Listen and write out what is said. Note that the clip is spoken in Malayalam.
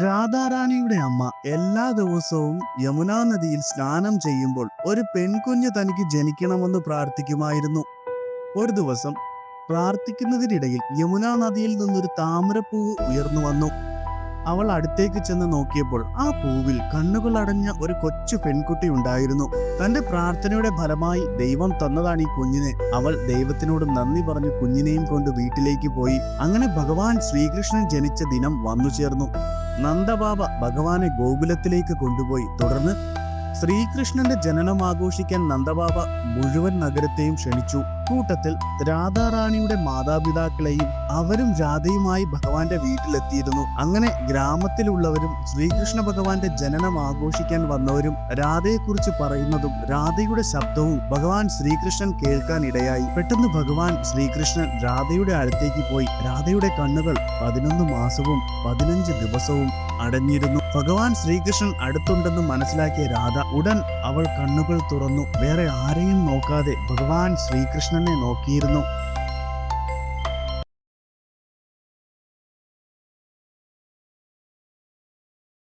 രാധാറാണിയുടെ അമ്മ എല്ലാ ദിവസവും യമുനാ നദിയിൽ സ്നാനം ചെയ്യുമ്പോൾ ഒരു പെൺകുഞ്ഞ് തനിക്ക് ജനിക്കണമെന്ന് പ്രാർത്ഥിക്കുമായിരുന്നു. ഒരു ദിവസം പ്രാർത്ഥിക്കുന്നതിനിടയിൽ യമുനാ നദിയിൽ നിന്നൊരു താമരപ്പൂവ് ഉയർന്നു വന്നു. അവൾ അടുത്തേക്ക് ചെന്ന് നോക്കിയപ്പോൾ ആ പൂവിൽ കണ്ണുകൾ അടഞ്ഞ ഒരു കൊച്ചു പെൺകുട്ടി ഉണ്ടായിരുന്നു. തന്റെ പ്രാർത്ഥനയുടെ ഫലമായി ദൈവം തന്നതാണ് ഈ കുഞ്ഞിനെ. അവൾ ദൈവത്തിനോട് നന്ദി പറഞ്ഞു കുഞ്ഞിനെയും കൊണ്ട് വീട്ടിലേക്ക് പോയി. അങ്ങനെ ഭഗവാൻ ശ്രീകൃഷ്ണൻ ജനിച്ച ദിനം വന്നു ചേർന്നു. നന്ദബാബ ഭഗവാനെ ഗോകുലത്തിലേക്ക് കൊണ്ടുപോയി. തുടർന്ന് ശ്രീകൃഷ്ണന്റെ ജനനം ആഘോഷിക്കാൻ നന്ദബാബ മുഴുവൻ നഗരത്തെയും ക്ഷണിച്ചു. കൂട്ടത്തിൽ രാധാറാണിയുടെ മാതാപിതാക്കളെയും അവരും രാധയുമായി ഭഗവാന്റെ വീട്ടിലെത്തിയിരുന്നു. അങ്ങനെ ഗ്രാമത്തിലുള്ളവരും ശ്രീകൃഷ്ണ ഭഗവാന്റെ ജനനം ആഘോഷിക്കാൻ വന്നവരും രാധയെക്കുറിച്ച് പറയുന്നതും രാധയുടെ ശബ്ദവും ഭഗവാൻ ശ്രീകൃഷ്ണൻ കേൾക്കാൻ ഇടയായി. പെട്ടെന്ന് ഭഗവാൻ ശ്രീകൃഷ്ണൻ രാധയുടെ അടുത്തേക്ക് പോയി. രാധയുടെ കണ്ണുകൾ 11 മാസവും 15 ദിവസവും അടഞ്ഞിരുന്നു. ഭഗവാൻ ശ്രീകൃഷ്ണൻ അടുത്തുണ്ടെന്ന് മനസ്സിലാക്കിയ രാധ ഉടൻ അവൾ കണ്ണുകൾ തുറന്നു. വേറെ ആരെയും നോക്കാതെ ഭഗവാൻ ശ്രീകൃഷ്ണനെ നോക്കിയിരുന്നു.